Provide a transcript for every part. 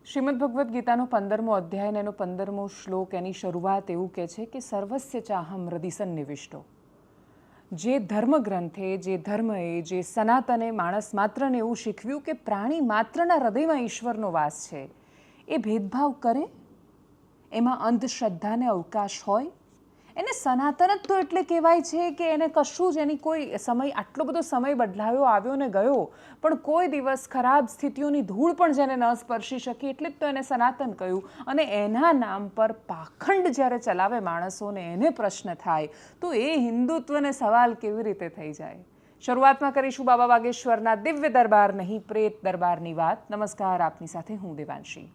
શ્રીમદ ભગવદ્ ગીતાનો 15મો અધ્યાય અને એનો 15મો શ્લોક એની શરૂઆત એવું કહે છે કે સર્વસ્ય ચાહમ હૃદિ સન્નિવિષ્ટો. જે ધર્મગ્રંથે, જે ધર્મએ, જે સનાતને માણસ માત્રને એવું શીખવ્યું કે પ્રાણી માત્રના હૃદયમાં ઈશ્વરનો વાસ છે, એ ભેદભાવ કરે, એમાં અંધશ્રદ્ધાને અવકાશ હોય, એને સનાતન જ તો એટલે કહેવાય છે કે એને કશું જ એની કોઈ સમય, આટલો બધો સમય બદલાયો, આવ્યો ને ગયો, પણ કોઈ દિવસ ખરાબ સ્થિતિઓની ધૂળ પણ જેને ન સ્પર્શી શકી, એટલે જ તો એને સનાતન કહ્યું. અને એના નામ પર પાખંડ જ્યારે ચલાવે માણસોને, એને પ્રશ્ન થાય તો એ હિન્દુત્વને સવાલ કેવી રીતે થઈ જાય? શરૂઆતમાં કરીશું બાબા વાગેશ્વરના દિવ્ય દરબાર નહીં, પ્રેત દરબારની વાત. નમસ્કાર, આપની સાથે હું દેવાંશી.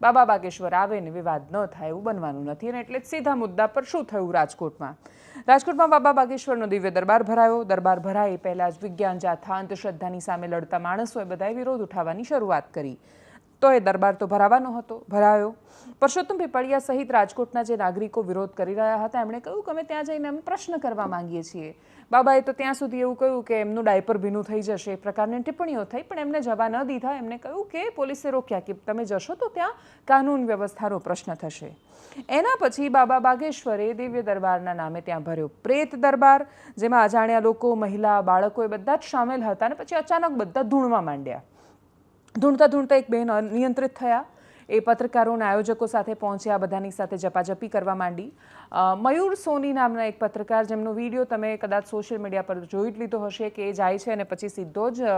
બાબા બાગેશ્વર આવે ને વિવાદ ન થાય એવું બનવાનું નથી, અને એટલે જ સીધા મુદ્દા પર શું થયું રાજકોટમાં. રાજકોટમાં બાબા બાગેશ્વરનો દિવ્ય દરબાર ભરાયો. દરબાર ભરાય એ પહેલાં જ વિજ્ઞાન જાથા, અંધશ્રદ્ધાની સામે લડતા માણસોએ બધાએ વિરોધ ઉઠાવવાની શરૂઆત કરી. તો એ દરબાર તો ભરાવાનો હતો, ભરાયો. પરસોત્તમ પીપળિયા સહિત રાજકોટના જે નાગરિકો વિરોધ કરી રહ્યા હતા, એમણે કહ્યું કે અમે ત્યાં જઈને અમે પ્રશ્ન કરવા માંગીએ છીએ. બાબાએ તો ત્યાં સુધી એવું કહ્યું કે એમનું ડાયપર ભીનું થઈ જશે, એ પ્રકારની ટિપ્પણીઓ થઈ, પણ એમને જવા ન દીધા. એમને કહ્યું કે પોલીસે રોક્યા કે તમે જશો તો ત્યાં કાનૂન વ્યવસ્થાનો પ્રશ્ન થશે. એના પછી બાબા બાગેશ્વરે દિવ્ય દરબારના નામે ત્યાં ભર્યો પ્રેત દરબાર, જેમાં અજાણ્યા લોકો, મહિલા, બાળકો એ બધા જ સામેલ હતા. અને પછી અચાનક બધા ધૂણવા માંડ્યા. ધૂણતા ધૂણતા એક બહેન નિયંત્રિત થયા. એ પત્રકારોના આયોજકો સાથે પહોંચ્યા, બધાની સાથે ઝપાઝપી કરવા માંડી. મયુર સોની નામના એક પત્રકાર, જેમનો વિડીયો તમે કદાચ સોશિયલ મીડિયા પર જોઈ જ લીધો હશે, કે એ જાય છે અને પછી સીધો જ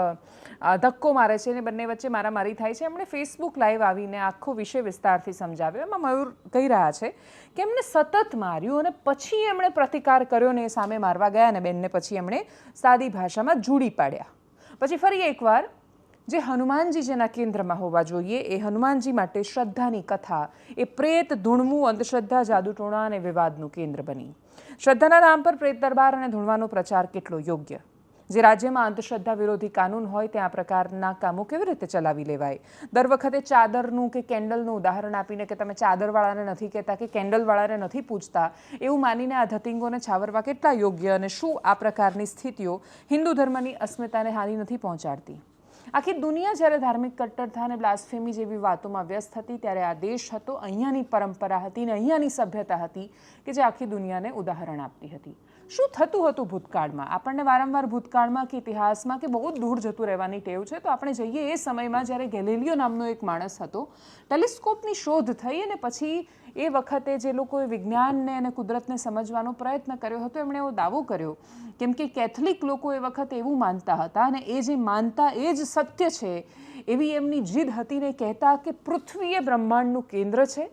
ધક્કો મારે છે અને બંને વચ્ચે મારામારી થાય છે. એમણે ફેસબુક લાઈવ આવીને આખો વિષય વિસ્તારથી સમજાવ્યો. એમાં મયુર કહી રહ્યા છે કે એમને સતત માર્યું અને પછી એમણે પ્રતિકાર કર્યો ને એ સામે મારવા ગયા, અને બેનને પછી એમણે સાદી ભાષામાં જુડી પાડ્યા. પછી ફરી એકવાર જે હનુમાનજી જેના કેન્દ્રમાં હોવા જોઈએ, એ હનુમાનજી માટે શ્રદ્ધાની કથા, એ પ્રેત, ધૂણવું, અંધશ્રદ્ધા, જાદુટોણા અને વિવાદનું કેન્દ્ર બની. શ્રદ્ધાના નામ પર પ્રેત દરબાર અને ધૂણવાનો પ્રચાર કેટલો યોગ્ય? જે રાજ્યમાં અંધશ્રદ્ધા વિરોધી કાનૂન હોય ત્યાં આ પ્રકારના કામો કેવી રીતે ચલાવી લેવાય? દર વખતે ચાદરનું કે કેન્ડલનું ઉદાહરણ આપીને કે તમે ચાદરવાળાને નથી કહેતા કે કેન્ડલવાળાને નથી પૂછતા, એવું માનીને આ ધતિંગોને છાવરવા કેટલા યોગ્ય? અને શું આ પ્રકારની સ્થિતિઓ હિન્દુ ધર્મની અસ્મિતાને હાનિ નથી પહોંચાડતી? આખી દુનિયા જ્યારે ધાર્મિક કટ્ટરતા અને બ્લાસ્ફેમી જેવી વાતોમાં વ્યસ્ત હતી, ત્યારે આ દેશ હતો, અહીંયાની પરંપરા હતી ને અહીંયાની સભ્યતા હતી કે જે આખી દુનિયાને ઉદાહરણ આપતી હતી. શું થતું હતું ભૂતકાળમાં? આપણને વારંવાર ભૂતકાળમાં કે ઇતિહાસમાં કે બહુ દૂર જતું રહેવાની ટેવ છે, તો આપણે જઈએ એ સમયમાં જ્યારે ગેલિલિયો નામનો એક માણસ હતો. ટેલિસ્કોપની શોધ થઈ અને પછી એ વખતે જે લોકોએ વિજ્ઞાનને અને કુદરતને સમજવાનો પ્રયત્ન કર્યો હતો, એમણે એવો દાવો કર્યો, કેમ કે કેથલિક લોકો એ વખતે એવું માનતા હતા, અને એ જે માનતા એ જ સત્ય છે એવી એમની જીદ હતી ને કહેતા કે પૃથ્વી એ બ્રહ્માંડનું કેન્દ્ર છે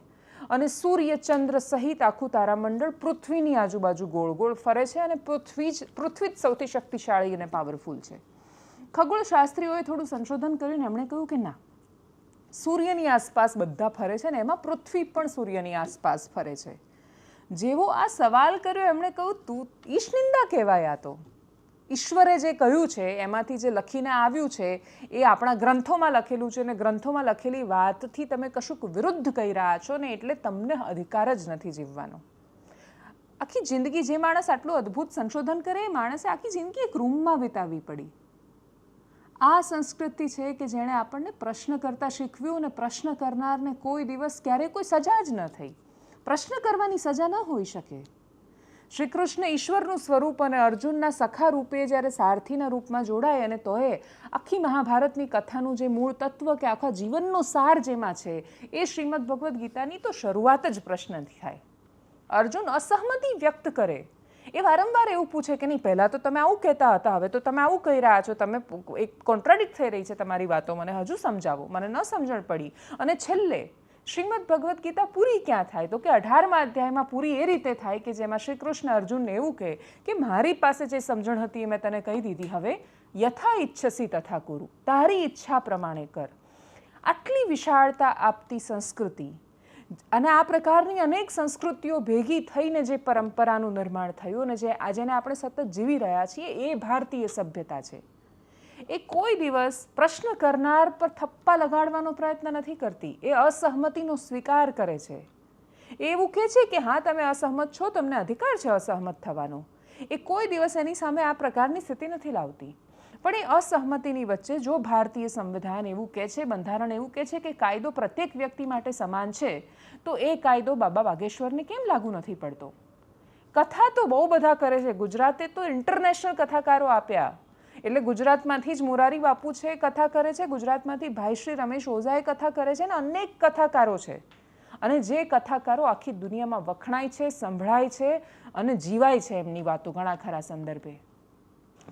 અને સૂર્ય, ચંદ્ર સહિત આખું તારામંડળ પૃથ્વીની આજુબાજુ ગોળ ગોળ ફરે છે, અને પૃથ્વી જ સૌથી શક્તિશાળી અને પાવરફુલ છે. ખગોળશાસ્ત્રીઓએ થોડું સંશોધન કર્યું ને એમણે કહ્યું કે ના, સૂર્યની આસપાસ બધા ફરે છે ને એમાં પૃથ્વી પણ સૂર્યની આસપાસ ફરે છે. જેવો આ સવાલ કર્યો એમણે કહ્યું, તું ઈશનિંદા કહેવાય. આ તો ઈશ્વરે જે કહ્યું છે એમાંથી જે લખીને આવ્યું છે એ આપણા ગ્રંથોમાં લખેલું છે, અને ગ્રંથોમાં લખેલી વાતથી તમે કશુંક વિરુદ્ધ કહી રહ્યા છો ને એટલે તમને અધિકાર જ નથી જીવવાનો. આખી જિંદગી જે માણસ આટલું અદ્ભુત સંશોધન કરે, એ માણસે આખી જિંદગી એક રૂમમાં વિતાવવી પડી. આ સંસ્કૃતિ છે કે જેણે આપણને પ્રશ્ન કરતા શીખવ્યું, અને પ્રશ્ન કરનારને કોઈ દિવસ ક્યારેય કોઈ સજા જ ન થઈ. પ્રશ્ન કરવાની સજા ન હોઈ શકે. શ્રી કૃષ્ણ ઈશ્વરનું સ્વરૂપ અને અર્જુનના સખા રૂપે જ્યારે સારથીના રૂપમાં જોડાય, અને તોય આખી મહાભારતની કથાનું જે મૂળ તત્વ કે આખા જીવનનો સાર જેમાં છે, એ શ્રીમદ ભગવદ્ ગીતાની તો શરૂઆત જ પ્રશ્નથી થાય. અર્જુન અસહમતિ વ્યક્ત કરે, એ વારંવાર એવું પૂછે કે નહીં, પહેલાં તો તમે આવું કહેતા હતા, હવે તો તમે આવું કહી રહ્યા છો, તમે એક કોન્ટ્રાડિક્ટ થઈ રહી છે તમારી વાતો, મને હજુ સમજાવો, મને ન સમજણ પડી. અને છેલ્લે શ્રીમદ ભગવદ્ ગીતા પૂરી ક્યાં થાય? તો કે 18મા અધ્યાયમાં પૂરી એ રીતે થાય કે જેમાં શ્રી કૃષ્ણ અર્જુનને એવું કહે કે મારી પાસે જે સમજણ હતી એ મેં તને કહી દીધી, હવે યથા ઈચ્છસી તથા કુરુ, તારી ઈચ્છા પ્રમાણે કર. આટલી વિશાળતા આપતી સંસ્કૃતિ અને આ પ્રકારની અનેક સંસ્કૃતિઓ ભેગી થઈને જે પરંપરાનું નિર્માણ થયું અને જેને આપણે સતત જીવી રહ્યા છીએ, એ ભારતીય સભ્યતા છે. એ કોઈ દિવસ પ્રશ્ન કરનાર પર થપ્પા લગાડવાનો પ્રયત્ન નથી કરતી. એ અસહમતિનો સ્વીકાર કરે છે. એવું કહે છે કે હા, તમે અસહમત છો, તમને અધિકાર છે અસહમત થવાનો. એ કોઈ દિવસ એની સામે આ પ્રકારની સ્થિતિ નથી લાવતી. પણ એ અસહમતિની વચ્ચે જો ભારતીય સંવિધાન એવું કહે છે, બંધારણ એવું કહે છે કે કાયદો પ્રત્યેક વ્યક્તિ માટે સમાન છે, તો એ કાયદો બાબા વાગેશ્વરને કેમ લાગુ નથી પડતો? કથા તો બહુ બધા કરે છે. ગુજરાતે તો ઇન્ટરનેશનલ કથાકારો આપ્યા. એટલે ગુજરાતમાંથી જ મોરારી બાપુ છે કથા કરે છે, ગુજરાતમાંથી ભાઈ શ્રી રમેશ ઓઝાએ કથા કરે છે, અને અનેક કથાકારો છે. અને જે કથાકારો આખી દુનિયામાં વખણાય છે, સંભળાય છે અને જીવાય છે એમની વાતો ઘણા ખરા સંદર્ભે.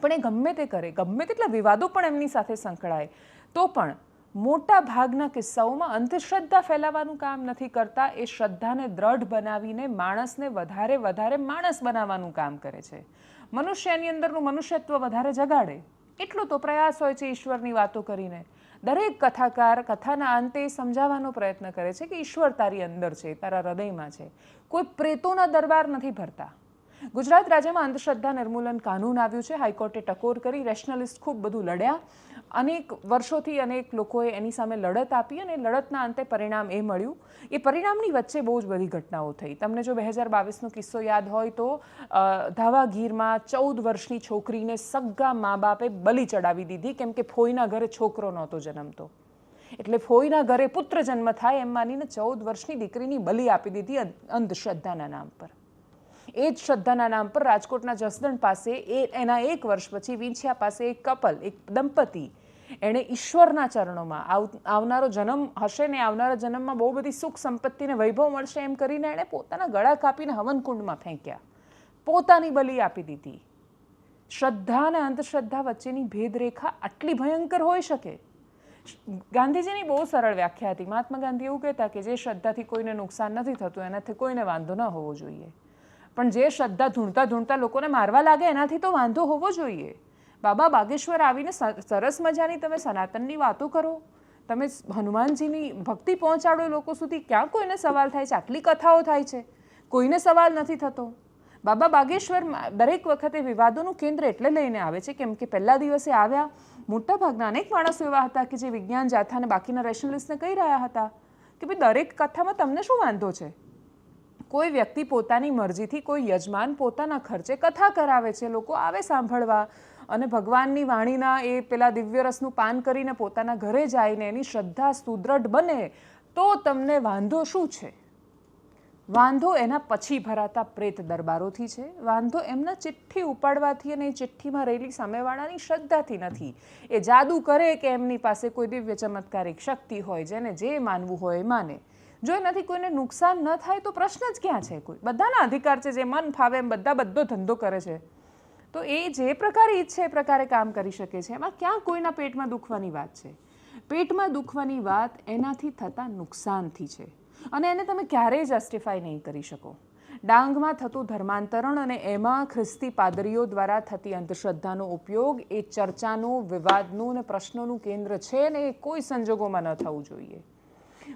પણ એ ગમે તે કરે, ગમે તેટલા વિવાદો પણ એમની સાથે સંકળાય, તો પણ મોટા ભાગના કિસ્સાઓમાં અંધશ્રદ્ધા ફેલાવવાનું કામ નથી કરતા. એ શ્રદ્ધાને દ્રઢ બનાવીને માણસને વધારે માણસ બનાવવાનું કામ કરે છે. મનુષ્યની અંદરનું મનુષ્યત્વ વધારે જગાડે એટલો તો પ્રયાસ હોય છે ઈશ્વરની વાતો કરીને. દરેક કથાકાર કથાના અંતે સમજાવવાનો પ્રયત્ન કરે છે કે ઈશ્વર તારી અંદર છે, તારા હૃદયમાં છે. કોઈ પ્રેતોના દરબાર નથી ભરતા. ગુજરાત રાજ્યમાં અંધશ્રદ્ધા નિર્મૂલન કાનૂન આવ્યું છે. હાઈકોર્ટે ટકોર કરી, રેશનલિસ્ટ ખૂબ બધું લડ્યા. અનેક વર્ષોથી અનેક લોકોએ એની સામે લડત આપી અને લડતના અંતે પરિણામ એ મળ્યું. એ પરિણામની વચ્ચે બહુ જ બધી ઘટનાઓ થઈ. તમને જો 2022નો કિસ્સો યાદ હોય તો ધાવાગીરમાં 14 વર્ષની છોકરીને સગ્ગા મા બાપે બલિ ચડાવી દીધી, કેમ કે ફોઈના ઘરે છોકરો નહોતો જન્મતો. એટલે ફોઈના ઘરે પુત્ર જન્મ થાય એમ માનીને 14 વર્ષની દીકરીની બલિ આપી દીધી અંધશ્રદ્ધાના નામ પર. એ જ શ્રદ્ધાના નામ પર રાજકોટના જસદણ પાસે એના 1 વર્ષ પછી વિંછિયા પાસે એક કપલ, એક દંપતી, એણે ઈશ્વરના ચરણોમાં આવનારો જન્મ હશે ને આવનારા જન્મમાં બહુ બધી સુખ સંપત્તિને વૈભવ મળશે એમ કરીને એણે પોતાના ગળા કાપીને હવનકુંડમાં ફેંક્યા, પોતાની બલિ આપી દીધી. શ્રદ્ધા અને અંધશ્રદ્ધા વચ્ચેની ભેદરેખા આટલી ભયંકર હોઈ શકે? ગાંધીજીની બહુ સરળ વ્યાખ્યા હતી. મહાત્મા ગાંધી એવું કહેતા કે જે શ્રદ્ધાથી કોઈને નુકસાન નથી થતું એનાથી કોઈને વાંધો ન હોવો જોઈએ, પણ જે શ્રદ્ધા ધૂણતા લોકોને મારવા લાગે એનાથી તો વાંધો હોવો જોઈએ. બાબા બાગેશ્વર આવીને સરસ મજાની તમે સનાતનની વાતો કરો, તમે હનુમાનજીની ભક્તિ પહોંચાડો લોકો સુધી, ક્યાં કોઈને સવાલ થાય છે? આટલી કથાઓ થાય છે, કોઈને સવાલ નથી થતો. બાબા બાગેશ્વર દરેક વખતે વિવાદોનું કેન્દ્ર એટલે લઈને આવે છે કેમ કે પહેલા દિવસે આવ્યા મોટાભાગના અનેક માણસો એવા હતા કે જે વિજ્ઞાન જાથાને બાકીના રેશનલિસ્ટને કહી રહ્યા હતા કે ભાઈ દરેક કથામાં તમને શું વાંધો છે? કોઈ વ્યક્તિ પોતાની મરજીથી, કોઈ યજમાન પોતાના ખર્ચે કથા કરાવે છે, લોકો આવે સાંભળવા અને ભગવાનની વાણીના એ પેલા દિવ્ય રસનું પાન કરીને પોતાના ઘરે જઈને એની શ્રદ્ધા સુદૃઢ બને તો તમને વાંધો શું છે? વાંધો એના પછી ભરાતા પ્રેત દરબારોથી છે. વાંધો એમના ચિઠ્ઠી ઉપાડવાથી અને એ ચિઠ્ઠીમાં રહેલી સામેવાળાની શ્રદ્ધાથી નથી. એ જાદુ કરે કે એમની પાસે કોઈ દિવ્ય ચમત્કારિક શક્તિ હોય, જેને જે માનવું હોય એ માને. જો એનાથી કોઈને નુકસાન ન થાય તો પ્રશ્ન જ ક્યાં છે? કોઈ બધાના અધિકાર છે, જે મન ફાવે એમ બધો ધંધો કરે છે, તો એ જે પ્રકારે ઈચ્છે એ પ્રકારે કામ કરી શકે છે. એમાં ક્યાં કોઈના પેટમાં દુખવાની વાત છે? પેટમાં દુખવાની વાત એનાથી થતા નુકસાનથી છે, અને એને તમે ક્યારેય જસ્ટિફાઈ નહીં કરી શકો. ડાંગમાં થતું ધર્માંતરણ અને એમાં ખ્રિસ્તી પાદરીઓ દ્વારા થતી અંધશ્રદ્ધાનો ઉપયોગ એ ચર્ચાનું, વિવાદનું અને પ્રશ્નોનું કેન્દ્ર છે ને એ કોઈ સંજોગોમાં ન થવું જોઈએ.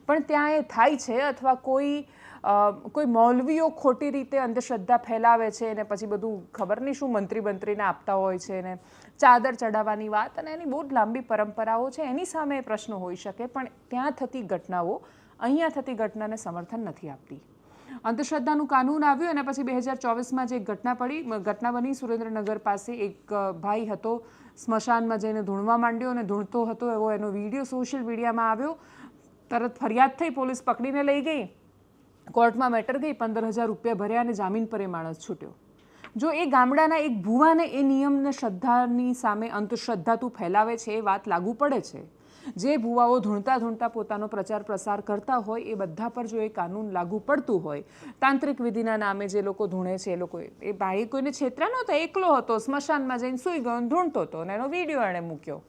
પણ ત્યાં એ થાય છે, અથવા કોઈ મૌલવીઓ ખોટી રીતે અંધશ્રદ્ધા ફેલાવે છે અને પછી બધું ખબર નહીં શું મંત્રીને આપતા હોય છે ને ચાદર ચડાવવાની વાત, અને એની બહુ જ લાંબી પરંપરાઓ છે. એની સામે એ પ્રશ્નો હોઈ શકે, પણ ત્યાં થતી ઘટનાઓ અહીંયા થતી ઘટનાને સમર્થન નથી આપતી. અંધશ્રદ્ધાનું કાનૂન આવ્યું અને પછી 2024માં જે ઘટના બની સુરેન્દ્રનગર પાસે એક ભાઈ હતો, સ્મશાનમાં જઈને ધૂણવા માંડ્યો અને ધૂણતો હતો એવો એનો વિડીયો સોશિયલ મીડિયામાં આવ્યો. તરત ફરિયાદ થઈ, પોલીસ પકડીને લઈ ગઈ, કોર્ટમાં મેટર ગઈ, 15,000 રૂપિયા ભર્યા અને જામીન પર એ માણસ છૂટ્યો. જો એ ગામડાના એક ભુવાને એ નિયમને શ્રદ્ધાની સામે અંધશ્રદ્ધા તું ફેલાવે છે એ વાત લાગુ પડે છે, જે ભુવાઓ ધૂણતા પોતાનો પ્રચાર પ્રસાર કરતા હોય એ બધા પર જો એ કાનૂન લાગુ પડતું હોય, તાંત્રિક વિધિના નામે જે લોકો ધૂણે છે એ લોકો, એ ભાઈ કોઈને છેતરા નહોતા, એકલો હતો, સ્મશાનમાં જઈને સૂઈ ગયો, ધૂણતો હતો અને એનો વિડીયો એણે મૂક્યો,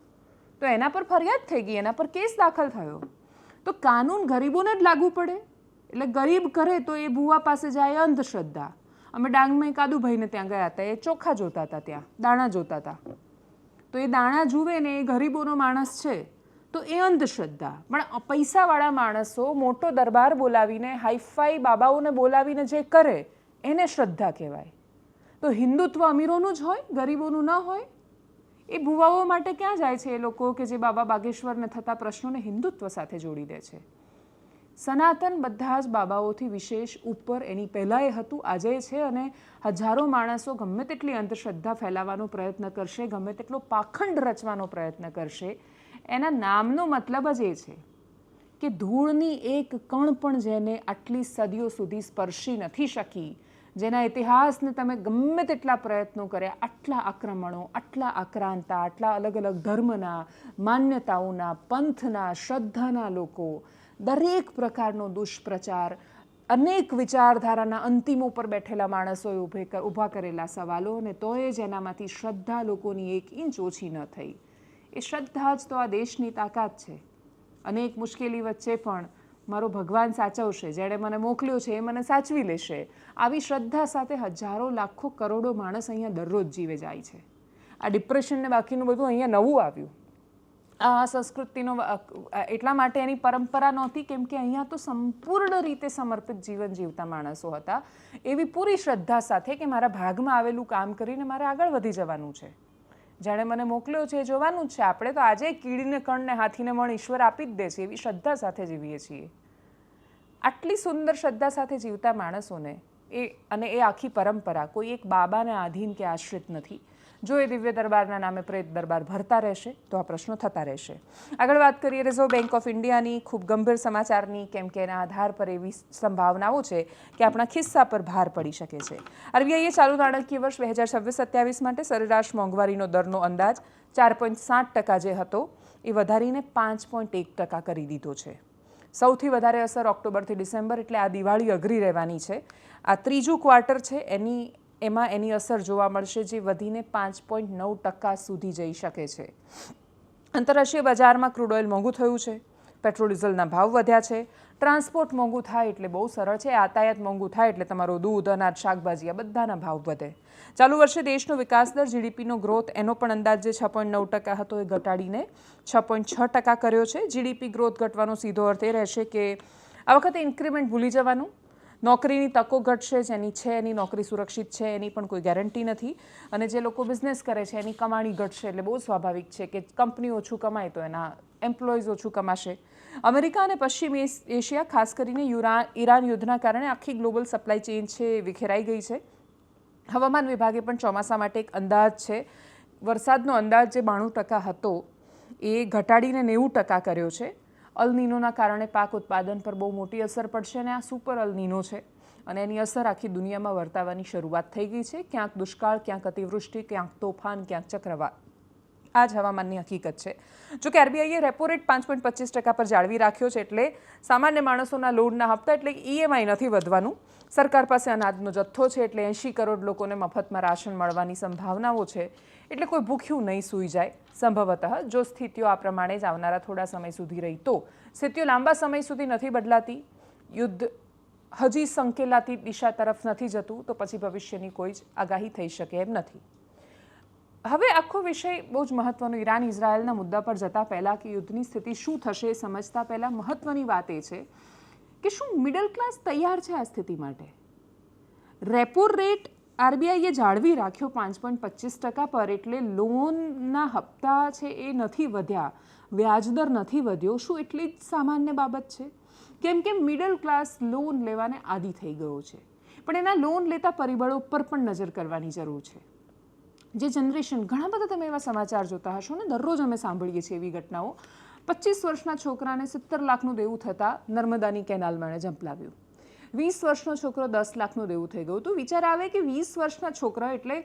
તો એના પર ફરિયાદ થઈ ગઈ, એના પર કેસ દાખલ થયો. તો કાનૂન ગરીબોને જ લાગુ પડે? એટલે ગરીબ કરે તો એ ભુવા પાસે જાય અંધશ્રદ્ધા. અમે ડાંગમાં એક આદુભાઈને ત્યાં ગયા હતા, એ ચોખા જોતા હતા, ત્યાં દાણા જોતા હતા, તો એ દાણા જુએ ને એ ગરીબોનો માણસ છે તો એ અંધશ્રદ્ધા. પણ પૈસાવાળા માણસો મોટો દરબાર બોલાવીને, હાઈફાઈ બાબાઓને બોલાવીને જે કરે એને શ્રદ્ધા કહેવાય. તો હિન્દુત્વ અમીરોનું જ હોય, ગરીબોનું ન હોય? એ ભુવાઓ માટે ક્યાં જાય છે એ લોકો કે જે બાબા બાગેશ્વરને થતા પ્રશ્નોને હિન્દુત્વ સાથે જોડી દે છે? સનાતન બધા જ બાબાઓથી વિશેષ ઉપર એની પહેલાં એ હતું, આજે છે, અને હજારો માણસો ગમે તેટલી અંધશ્રદ્ધા ફેલાવવાનો પ્રયત્ન કરશે, ગમે તેટલો પાખંડ રચવાનો પ્રયત્ન કરશે, એના નામનો મતલબ જ એ છે કે ધૂળની એક કણ પણ જેને આટલી સદીઓ સુધી સ્પર્શી નથી શકી, જેના ઇતિહાસને તમે ગમે તેટલા પ્રયત્નો કર્યા, આટલા આક્રમણો, આટલા આક્રાંતા, આટલા અલગ અલગ ધર્મના, માન્યતાઓના, પંથના, શ્રદ્ધાના લોકો, દરેક પ્રકારનો દુષ્પ્રચાર, અનેક વિચારધારાના અંતિમો પર બેઠેલા માણસોએ ઊભા કરેલા સવાલો, અને તોય જ એનામાંથી શ્રદ્ધા લોકોની 1 ઇંચ ઓછી ન થઈ. એ શ્રદ્ધા જ તો આ દેશની તાકાત છે. અનેક મુશ્કેલી વચ્ચે પણ મારો ભગવાન સાચવશે, જેણે મને મોકલ્યો છે એ મને સાચવી લેશે, આવી શ્રદ્ધા સાથે હજારો લાખો કરોડો માણસ અહીંયા દરરોજ જીવે જાય છે. આ ડિપ્રેશનને બાકીનું બધું અહીંયા નવું આવ્યું. આ સંસ્કૃતિનો એટલા માટે એની પરંપરા નહોતી કેમ કે અહીંયા તો સંપૂર્ણ રીતે સમર્પિત જીવન જીવતા માણસો હતા, એવી પૂરી શ્રદ્ધા સાથે કે મારા ભાગમાં આવેલું કામ કરીને મારે આગળ વધી જવાનું છે, જેણે મને મોકલ્યો છે એ જોવાનું જ છે. આપણે તો આજે કીડીને કણને હાથીને મણ ઈશ્વર આપી જ દે છે, એવી શ્રદ્ધા સાથે જીવીએ છીએ. આટલી સુંદર શ્રદ્ધા સાથે જીવતા માણસોને એ આખી પરંપરા કોઈ એક બાબાને આધીન કે આશ્રિત નથી. જો એ દિવ્ય દરબારના નામે પ્રેત દરબાર ભરતા રહેશે તો આ પ્રશ્નો થતા રહેશે. આગળ વાત કરીએ રિઝર્વ બેંક ઓફ ઇન્ડિયાની ખૂબ ગંભીર સમાચારની, કેમ કે એના આધાર પર એવી સંભાવનાઓ છે કે આપણા ખિસ્સા પર ભાર પડી શકે છે. આરબીઆઈએ ચાલુ નાણાકીય વર્ષ 2026-27 માટે સરેરાશ મોંઘવારીનો દરનો અંદાજ 4.7% જે હતો એ વધારીને 5.1% કરી દીધો છે. સૌથી વધારે અસર ઓક્ટોબરથી ડિસેમ્બર એટલે આ દિવાળી અઘરી રહેવાની છે. આ ત્રીજું ક્વાર્ટર છે એમાં એની અસર જોવા મળશે, જે વધીને 5.9% સુધી જઈ શકે છે. આંતરરાષ્ટ્રીય બજારમાં ક્રૂડ ઓઇલ મોંઘું થયું છે, પેટ્રોલ ડીઝલના ભાવ વધ્યા છે, ટ્રાન્સપોર્ટ મોંઘું થાય એટલે બહુ સરળ છે, આયાત મોંઘું થાય એટલે તમારો દૂધ, અનાજ, શાકભાજી આ બધાના ભાવ વધે. ચાલુ વર્ષે દેશનો વિકાસ દર જીડીપીનો ગ્રોથ એનો પણ અંદાજ જે 6.9% હતો એ ઘટાડીને 6.6% કર્યો છે. જીડીપી ગ્રોથ ઘટવાનો સીધો અર્થ એ રહેશે કે આ વખતે ઇન્ક્રીમેન્ટ ભૂલી જવાનું, નોકરીની તકો ઘટશે, જેની છે એની નોકરી સુરક્ષિત છે એની પણ કોઈ ગેરંટી નથી, અને જે લોકો બિઝનેસ કરે છે એની કમાણી ઘટશે, એટલે બહુ સ્વાભાવિક છે કે કંપની ઓછું કમાય તો એના એમ્પ્લોઈઝ ઓછું કમાશે. અમેરિકા અને પશ્ચિમ એશિયા, ખાસ કરીને ઈરાન યુદ્ધના કારણે આખી ગ્લોબલ સપ્લાય ચેઇન છે વિખેરાઈ ગઈ છે. હવામાન વિભાગે પણ ચોમાસા માટે એક અંદાજ છે, વરસાદનો અંદાજ જે 92% હતો એ ઘટાડીને 90% કર્યો છે. અલ નીનોના કારણે પાક ઉત્પાદન પર બહુ મોટી અસર પડશે, અને આ સુપર અલ નીનો છે અને એની અસર આખી દુનિયામાં વર્તાવાની શરૂઆત થઈ ગઈ છે. ક્યાંક દુષ્કાળ, ક્યાંક અતિવૃષ્ટિ, ક્યાંક તોફાન, ક્યાંક ચક્રવાત. આ જ હવામાનની હકીકત છે. જોકે આરબીઆઈએ રેપો રેટ 5.25% પર જાળવી રાખ્યો છે, એટલે સામાન્ય માણસોના લોનના હપ્તા એટલે ઈએમઆઈ નથી વધવાનું. સરકાર પાસે અનાજનો જથ્થો છે, એટલે 80 કરોડ લોકોને મફતમાં રાશન મળવાની સંભાવનાઓ છે, એટલે કોઈ ભૂખ્યું નહીં સૂઈ જાય. સંભવતઃ જો સ્થિતિઓ આ પ્રમાણે જ આવનારા થોડા સમય સુધી રહી તો, સ્થિતિઓ લાંબા સમય સુધી નથી બદલાતી, યુદ્ધ હજી સંકેલાતી દિશા તરફ નથી જતું, તો પછી ભવિષ્યની કોઈ જ આગાહી થઈ શકે એમ નથી. હવે આખો વિષય બહુ જ મહત્વનો, ઈરાન ઇઝરાયલના મુદ્દા પર જતા પહેલાં કે યુદ્ધની સ્થિતિ શું થશે એ સમજતા પહેલાં મહત્વની વાત એ છે કે શું મિડલ ક્લાસ તૈયાર છે આ સ્થિતિ માટે? રેપો રેટ આરબીઆઈએ જાળવી રાખ્યો 5.25% પર, એટલે લોનના હપ્તા છે એ નથી વધ્યા, વ્યાજદર નથી વધ્યો. શું એટલી જ સામાન્ય બાબત છે? કેમ કે મિડલ ક્લાસ લોન લેવાને આદી થઈ ગયો છે, પણ એના લોન લેતા પરિબળો પર પણ નજર કરવાની જરૂર છે. જે જનરેશન, ઘણા બધા તમે એવા સમાચાર જોતા હશો ને, દરરોજ અમે સાંભળીએ છીએ એવી ઘટનાઓ. 25 વર્ષના છોકરાને 70 લાખનું દેવું થતાં નર્મદાની કેનાલમાં એણે ઝંપલાવ્યું. 20 વર્ષનો છોકરો 10 લાખનું દેવું થઈ ગયું. તો વિચાર આવે કે 20 વર્ષના છોકરા, એટલે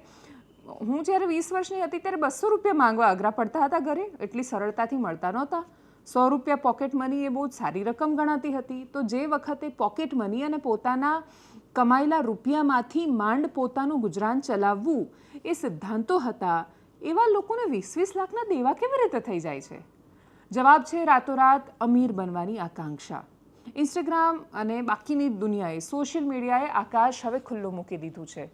હું જ્યારે 20 વર્ષની હતી ત્યારે 200 રૂપિયા માંગવા અઘરા પડતા હતા ઘરે, એટલી સરળતાથી મળતા નહોતા. 100 રૂપિયા પોકેટ મની એ બહુ જ સારી રકમ ગણાતી હતી. તો જે વખતે પોકેટ મની અને પોતાના કમાયેલા રૂપિયામાંથી માંડ પોતાનું ગુજરાન ચલાવવું એ સિદ્ધાંતો હતા, એવા લોકોને 20-20 લાખના દેવા કેવી રીતે થઈ જાય છે? જવાબ છે રાતોરાત અમીર બનવાની આકાંક્ષા. ઇન્સ્ટાગ્રામ અને બાકીની દુનિયાએ, સોશિયલ મીડિયાએ આકાશ હવે ખુલ્લું મૂકી દીધું છે.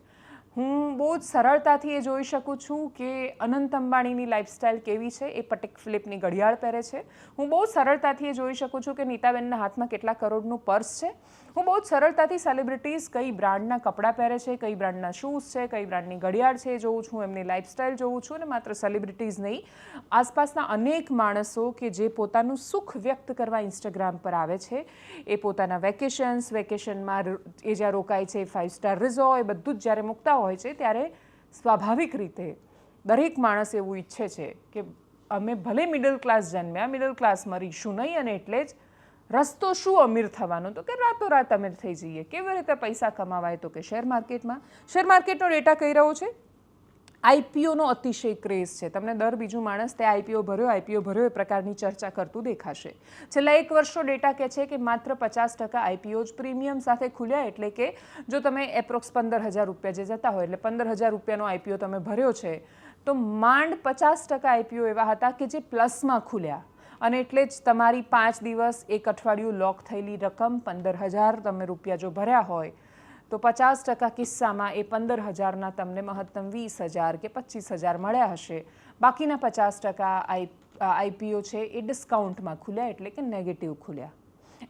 હું બહુ જ સરળતાથી એ જોઈ શકું છું કે અનંત અંબાણીની લાઇફસ્ટાઇલ કેવી છે. એ પટેક ફિલિપની ઘડિયાળ પહેરે છે. હું બહુ સરળતાથી એ જોઈ શકું છું કે નીતાબેનના હાથમાં કેટલા કરોડનું પર્સ છે. હું બહુ જ સરળતાથી સેલિબ્રિટીઝ કઈ બ્રાન્ડના કપડાં પહેરે છે, કઈ બ્રાન્ડના શૂઝ છે, કઈ બ્રાન્ડની ઘડિયાળ છે જોઉં છું, એમની લાઇફસ્ટાઇલ જોઉં છું. અને માત્ર સેલિબ્રિટીઝ નહીં, આસપાસના અનેક માણસો કે જે પોતાનું સુખ વ્યક્ત કરવા ઇન્સ્ટાગ્રામ પર આવે છે, એ પોતાના વેકેશનમાં એ જ્યાં રોકાય છે, 5 સ્ટાર રિઝોર્ટ, એ બધું જ જ્યારે મૂકતા હોય છે ત્યારે સ્વાભાવિક રીતે દરેક માણસ એવું ઈચ્છે છે કે અમે ભલે મિડલ ક્લાસ જન્મ્યા, મિડલ ક્લાસ મરીશું નહીં, અને એટલે જ રસ્તો શું અમીર થવાનો, તો કે રાતોરાત અમીર થઈ જઈએ. કેવી રીતે પૈસા કમાવાય, તો કે શેર માર્કેટનો ડેટા કહી રહ્યો છે આઈપીઓનો અતિશય ક્રેઝ છે. તમને દર બીજું માણસ તે આઈપીઓ ભર્યો એ પ્રકારની ચર્ચા કરતું દેખાશે. છેલ્લા 1 વર્ષનો ડેટા કહે છે કે માત્ર 50% આઈપીઓ જ પ્રીમિયમ સાથે ખુલ્યા. એટલે કે જો તમે એપ્રોક્સ 15,000 રૂપિયા જે જતા હોય, એટલે 15,000 રૂપિયાનો આઈપીઓ તમે ભર્યો છે, તો માંડ 50% આઈપીઓ એવા હતા કે જે પ્લસમાં ખુલ્યા. અને એટલે જ તમારી 5 દિવસ 1 અઠવાડિયું લોક થયેલી રકમ 15,000 તમે રૂપિયા જો ભર્યા હોય, તો 50% કિસ્સામાં એ 15,000ના તમને મહત્તમ 20,000 કે 25,000 મળ્યા હશે. બાકીના 50% આઈપીઓ છે એ ડિસ્કાઉન્ટમાં ખુલ્યા, એટલે કે નેગેટિવ ખુલ્યા.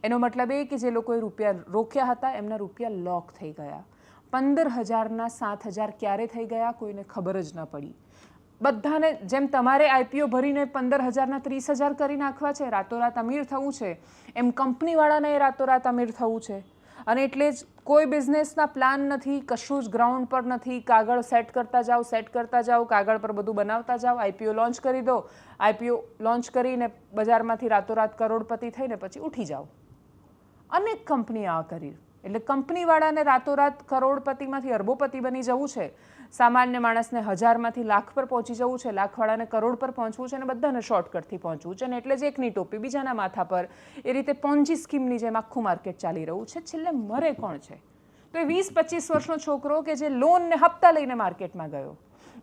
એનો મતલબ એ કે જે લોકોએ રૂપિયા રોક્યા હતા એમના રૂપિયા લોક થઈ ગયા. 15,000ના 7,000 ક્યારે થઈ ગયા કોઈને ખબર જ ન પડી. બધાને જેમ તમારે આઈપીઓ ભરીને 15,000ના 30,000 કરી નાખવા છે, રાતોરાત અમીર થવું છે, એમ કંપનીવાળાને રાતોરાત અમીર થવું છે. અને એટલે જ કોઈ બિઝનેસના પ્લાન નથી, કશું જ ગ્રાઉન્ડ પર નથી. કાગળ સેટ કરતા જાઓ, કાગળ પર બધું બનાવતા જાઓ, આઈપીઓ લોન્ચ કરી દો, આઈપીઓ લોન્ચ કરીને બજારમાંથી રાતોરાત કરોડપતિ થઈને પછી ઉઠી જાઓ. અનેક કંપની આ કરી, એટલે કંપનીવાળાને રાતોરાત કરોડપતિમાંથી અરબોપતિ બની જવું છે, સામાન્ય માણસને 1000માંથી લાખ પર પહોંચી જવું છે, લાખવાળાને કરોડ પર પહોંચવું છે, અને બધાને શોર્ટકટથી પહોંચવું છે. અને એટલે જ એકની ટોપી બીજાના માથા પર, એ રીતે પોન્જી સ્કીમની જેમ આખું માર્કેટ ચાલી રહ્યું છે. છેલ્લે મરે કોણ છે? તો એ 20-25 વર્ષનો છોકરો કે જે લોન ને હપ્તા લઈને માર્કેટમાં ગયો.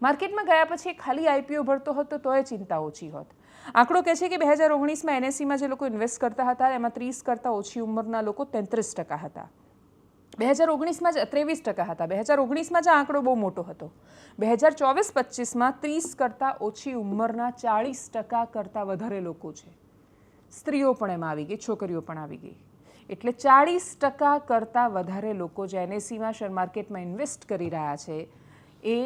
માર્કેટમાં ગયા પછી ખાલી આઈપીઓ ભરતો હતો તોય ચિંતા ઓછી હોત. આંકડો કહે છે કે 2019માં એનએસસીમાં જે લોકો ઇન્વેસ્ટ કરતા હતા એમાં 30 કરતાં ઓછી ઉંમરના લોકો 33% હતા. 2019માં જ 23% હતા. 2019માં જ આ આંકડો બહુ મોટો હતો. 2024-25માં 30 કરતાં ઓછી ઉંમરના 40% કરતાં વધારે લોકો છે. સ્ત્રીઓ પણ એમાં આવી ગઈ, છોકરીઓ પણ આવી ગઈ. એટલે 40% કરતાં વધારે લોકો જે એનએસસીમાં શેર માર્કેટમાં ઇન્વેસ્ટ કરી રહ્યા છે એ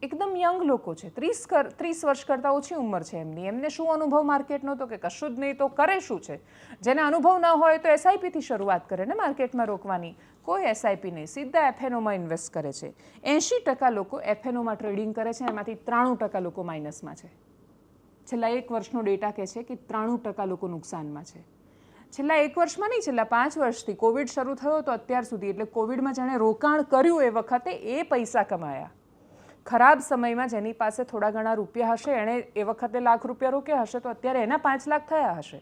એકદમ યંગ લોકો છે. 30 વર્ષ કરતાં ઓછી ઉંમર છે એમની. એમને શું અનુભવ માર્કેટનો, તો કે કશું જ નહીં, તો કરે શું છે? જેને અનુભવ ન હોય તો એસઆઈપીથી શરૂઆત કરે ને માર્કેટમાં રોકવાની. કોઈ એસઆઈપી નહીં, સીધા એફએનઓમાં ઇન્વેસ્ટ કરે છે. 80% લોકો એફએનઓમાં ટ્રેડિંગ કરે છે, એમાંથી 93% લોકો માઇનસમાં છે. છેલ્લા 1 વર્ષનો ડેટા કહે છે કે 93% લોકો નુકસાનમાં છે. છેલ્લા 1 વર્ષમાં નહીં, છેલ્લા 5 વર્ષથી કોવિડ શરૂ થયો તો અત્યાર સુધી, એટલે કોવિડમાં જેણે રોકાણ કર્યું એ વખતે એ પૈસા કમાયા. ખરાબ સમયમાં જેની પાસે થોડા ઘણા રૂપિયા હશે, એણે એ વખતે લાખ રૂપિયા રોક્યા હશે, તો અત્યારે એના 5 લાખ થયા હશે.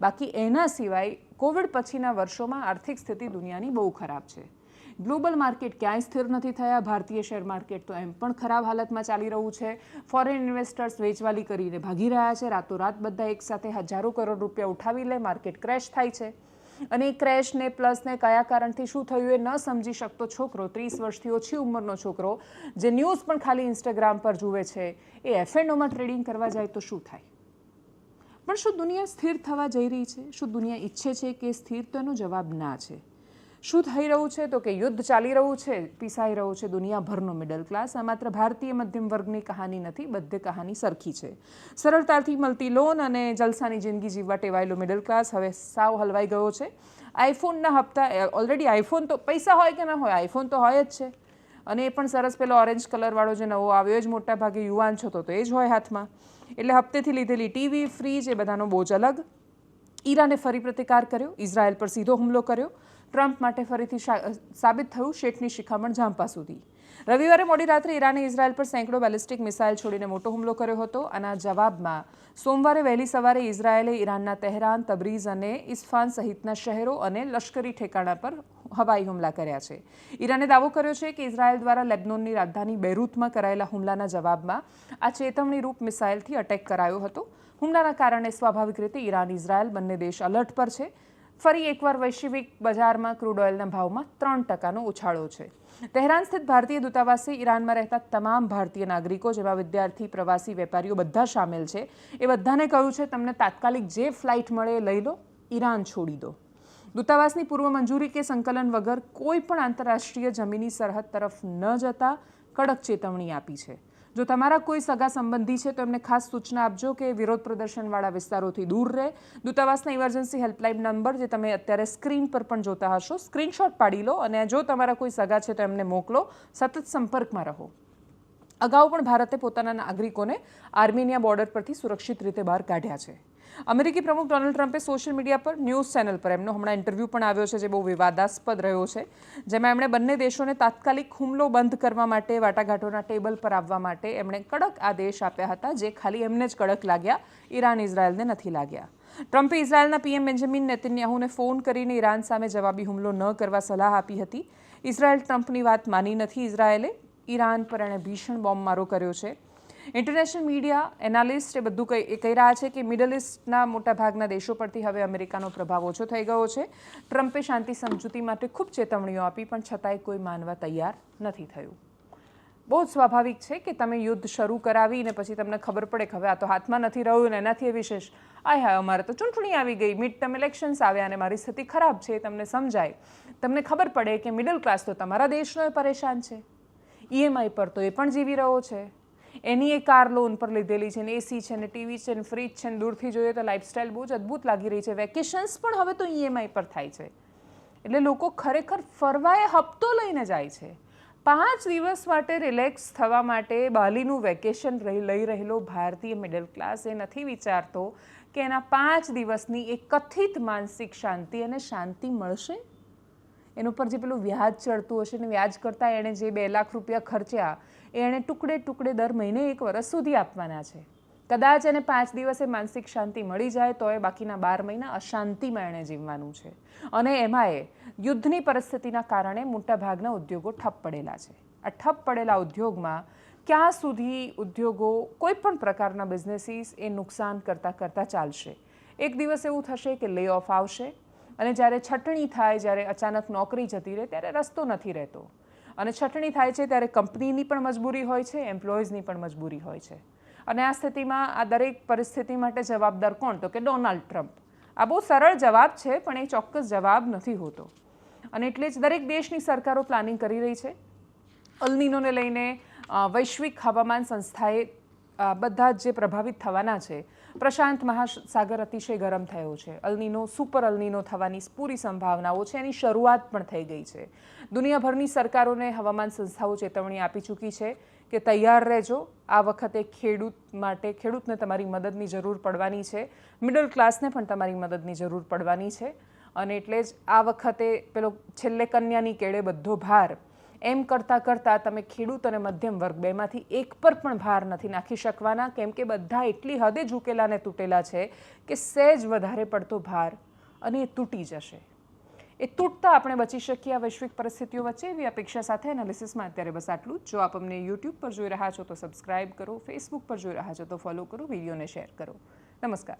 બાકી એના સિવાય કોવિડ પછીના વર્ષોમાં આર્થિક સ્થિતિ દુનિયાની બહુ ખરાબ છે. ગ્લોબલ માર્કેટ ક્યાંય સ્થિર નથી થયા. ભારતીય શેર માર્કેટ તો એમ પણ ખરાબ હાલતમાં ચાલી રહ્યું છે. ફોરેન ઇન્વેસ્ટર્સ વેચવાલી કરીને ભાગી રહ્યા છે. રાતોરાત બધા એકસાથે હજારો કરોડ રૂપિયા ઉઠાવી લે, માર્કેટ ક્રેશ થાય છે. અને એ ક્રેશને પ્લસને કયા કારણથી શું થયું એ ન સમજી શકતો છોકરો, 30 વર્ષથી ઓછી ઉંમરનો છોકરો જે ન્યૂઝ પણ ખાલી ઇન્સ્ટાગ્રામ પર જુએ છે, એ એફએનઓમાં ટ્રેડિંગ કરવા જાય તો શું થાય? પણ શું દુનિયા સ્થિર થવા જઈ રહી છે? શું દુનિયા ઈચ્છે છે કે સ્થિર? તો એનો જવાબ ના છે. શું થઈ રહ્યું છે? તો કે યુદ્ધ ચાલી રહ્યું છે, પીસાઈ રહ્યું છે દુનિયાભરનો મિડલ ક્લાસ. આ માત્ર ભારતીય મધ્યમ વર્ગની કહાની નથી, બધી કહાની સરખી છે. સરળતાથી મળતી લોન અને જલસાની જિંદગી જીવવા ટેવાયેલો મિડલ ક્લાસ હવે સાવ હલવાઈ ગયો છે. આઈફોનના હપ્તા, ઓલરેડી આઈફોન તો પૈસા હોય કે ના હોય, આઈફોન તો હોય જ છે. અને એ પણ સરસ પેલો ઓરેન્જ કલરવાળો જે નવો આવ્યો જ મોટા ભાગે યુવાન છો તો એ જ હોય હાથમાં. એટલે હપ્તેથી લીધેલી ટીવી, ફ્રીજ, એ બધાનો બોજ અલગ. ઈરાને ફરી પ્રતિકાર કર્યો, ઇઝરાયલ પર સીધો હુમલો કર્યો. ટ્રમ્પ માટે ફરીથી સાબિત થયું શેઠની શિખામણ ઝાંપા સુધી. રવિવારે મોડી રાત્રે ઈરાને ઇઝરાયલ પર સેંકડો બેલિસ્ટિક મિસાઇલ છોડીને મોટો હુમલો કર્યો હતો. આના જવાબમાં સોમવારે વહેલી સવારે ઇઝરાયેલે ઈરાનના તહેરાન, તબરીઝ અને ઇસ્ફાન સહિતના શહેરો અને લશ્કરી ઠેકાણા પર હવાઈ હુમલા કર્યા છે. ઈરાને દાવો કર્યો છે કે ઇઝરાયલ દ્વારા લેબનોનની રાજધાની બેરૂતમાં કરાયેલા હુમલાના જવાબમાં આ ચેતવણીરૂપ મિસાઇલથી અટેક કરાયો હતો. હુમલાના કારણે સ્વાભાવિક રીતે ઈરાન, ઇઝરાયલ બંને દેશ અલર્ટ પર છે. ફરી એકવાર વૈશ્વિક બજારમાં ક્રૂડ ઓઇલના ભાવમાં 3%નો ઉછાળો છે. તહેરાન સ્થિત ભારતીય દૂતાવાસે ઈરાનમાં રહેતા તમામ ભારતીય નાગરિકો, જેમાં વિદ્યાર્થી, પ્રવાસી, વેપારીઓ બધા સામેલ છે, એ બધાને કહ્યું છે તમને તાત્કાલિક જે ફ્લાઇટ મળે એ લઈ લો, ઈરાન છોડી દો. દૂતાવાસની પૂર્વ મંજૂરી કે સંકલન વગર કોઈ પણ આંતરરાષ્ટ્રીય જમીની સરહદ તરફ ન જતા કડક ચેતવણી આપી છે. જો તમારા કોઈ સગા સંબંધી છે તો એમને ખાસ સૂચના આપજો કે વિરોધ પ્રદર્શનવાળા વિસ્તારોથી દૂર રહે. દૂતાવાસના ઇમરજન્સી હેલ્પલાઇન નંબર જે તમે અત્યારે સ્ક્રીન પર પણ જોતા હશો, સ્ક્રીનશોટ પાડી લો અને જો તમારા કોઈ સગા છે તો એમને મોકલો. સતત સંપર્કમાં રહો. અગાઉ પણ ભારતે પોતાના નાગરિકોને આર્મેનિયા બોર્ડર પરથી સુરક્ષિત રીતે બહાર કાઢ્યા છે. અમેરિકી પ્રમુખ ડોનાલ્ડ ટ્રમ્પે સોશિયલ મીડિયા પર ન્યૂઝ ચેનલ પર એમનો હમણાં ઇન્ટરવ્યૂ પણ આવ્યો છે જે બહુ વિવાદાસ્પદ રહ્યો છે, જેમાં એમણે બંને દેશોને તાત્કાલિક હુમલો બંધ કરવા માટે વાટાઘાટોના ટેબલ પર આવવા માટે એમણે કડક આદેશ આપ્યા હતા, જે ખાલી એમને જ કડક લાગ્યા, ઈરાન ઇઝરાયલને નથી લાગ્યા. ટ્રમ્પે ઇઝરાયલના પીએમ બેન્જામિન નેતન્યાહુને ફોન કરીને ઈરાન સામે જવાબી હુમલો ન કરવા સલાહ આપી હતી. ઇઝરાયલ ટ્રમ્પની વાત માની નથી. ઇઝરાયલે ઈરાન પર એણે ભીષણ બોમ્બમારો કર્યો છે. ઇન્ટરનેશનલ મીડિયા એનાલિસ્ટ એ બધું કહી રહ્યા છે કે મિડલ ઇસ્ટના મોટાભાગના દેશો પરથી હવે અમેરિકાનો પ્રભાવ ઓછો થઈ ગયો છે. ટ્રમ્પે શાંતિ સમજૂતી માટે ખૂબ ચેતવણીઓ આપી, પણ છતાંય કોઈ માનવા તૈયાર નથી થયું. બહુ જ સ્વાભાવિક છે કે તમે યુદ્ધ શરૂ કરાવીને પછી તમને ખબર પડે કે હવે આ તો હાથમાં નથી રહ્યું ને એનાથી વિશેષ હા અમારે તો ચૂંટણી આવી ગઈ, મિડ ટર્મ ઇલેક્શન્સ આવ્યા અને મારી સ્થિતિ ખરાબ છે, તમને સમજાય, તમને ખબર પડે કે મિડલ ક્લાસ તો તમારા દેશનો પરેશાન છે, ઈએમઆઈ પર તો એ પણ જીવી રહ્યો છે, એની એ કાર લોન પર લીધેલી છે, ને એસી છે, ને ટીવી છે, ને ફ્રીજ છે, ને દૂરથી જોઈએ તો લાઈફસ્ટાઈલ બહુ જ અદ્ભુત લાગી રહી છે, વેકેશન્સ પણ હવે તો ઈએમઆઈ પર થાય છે. એટલે લોકો ખરેખર ફરવાએ હપ્તો લઈને જાય છે. 5 દિવસ માટે રિલેક્સ થવા માટે બાલીનું વેકેશન લઈ રહેલો ભારતીય મિડલ ક્લાસ એ નથી વિચારતો કે એના 5 દિવસની એક કથિત માનસિક શાંતિ અને શાંતિ મળશે. એના ઉપર જે પેલું વ્યાજ ચડતું હશે ને વ્યાજ કરતાં એણે જે 2 લાખ રૂપિયા ખર્ચ્યા એ એણે ટુકડે ટુકડે દર મહિને 1 વર્ષ સુધી આપવાના છે. કદાચ એને 5 દિવસે માનસિક શાંતિ મળી જાય તો એ બાકીના 12 મહિના અશાંતિમાં એણે જીવવાનું છે. અને એમાં યુદ્ધની પરિસ્થિતિના કારણે મોટાભાગના ઉદ્યોગો ઠપ પડેલા છે. આ ઠપ પડેલા ઉદ્યોગમાં ક્યાં સુધી ઉદ્યોગો કોઈ પણ પ્રકારના બિઝનેસીસ એ નુકસાન કરતાં ચાલશે. એક દિવસ એવું થશે કે લે ઓફ આવશે અને જ્યારે છટણી થાય, જ્યારે અચાનક નોકરી જતી રહે ત્યારે રસ્તો નથી રહેતો. અને છટણી થાય છે ત્યારે કંપનીની પણ મજબૂરી હોય છે, એમ્પ્લોઈઝની પણ મજબૂરી હોય છે. અને આ સ્થિતિમાં આ દરેક પરિસ્થિતિ માટે જવાબદાર કોણ? તો કે ડોનાલ્ડ ટ્રમ્પ. આ બહુ સરળ જવાબ છે, પણ એ ચોક્કસ જવાબ નથી હોતો. અને એટલે જ દરેક દેશની સરકારો પ્લાનિંગ કરી રહી છે. અલ્નીનોને લઈને વૈશ્વિક હવામાન સંસ્થાએ બધા જે પ્રભાવિત થવાના છે, પ્રશાંત મહાસાગર અતિશય ગરમ થયો છે, અલ્નીનો સુપર અલ્નીનો થવાની પૂરી સંભાવનાઓ છે, એની શરૂઆત પણ થઈ ગઈ છે. દુનિયાભરની સરકારોને હવામાન સંસ્થાઓ ચેતવણી આપી ચૂકી છે કે તૈયાર રહેજો, આ વખતે ખેડૂતને તમારી મદદની જરૂર પડવાની છે, મિડલ ક્લાસને પણ તમારી મદદની જરૂર પડવાની છે. અને એટલે જ આ વખતે પેલો છેલ્લે કન્યાની કેળે બધો ભાર એમ કરતાં તમે ખેડૂત અને મધ્યમ વર્ગ બેમાંથી એક પર પણ ભાર નથી નાખી શકવાના, કેમ કે બધા એટલી હદે ઝૂકેલા ને તૂટેલા છે કે સહેજ વધારે પડતો ભાર અને એ તૂટી જશે. એ તૂટતા આપણે બચી શકીએ આ વૈશ્વિક પરિસ્થિતિઓ વચ્ચે, એવી અપેક્ષા સાથે એનાલિસિસમાં અત્યારે બસ આટલું જ. જો આપ અમને યુટ્યુબ પર જોઈ રહ્યા છો તો સબસ્ક્રાઇબ કરો, ફેસબુક પર જોઈ રહ્યા છો તો ફોલો કરો, વિડીયોને શેર કરો. નમસ્કાર.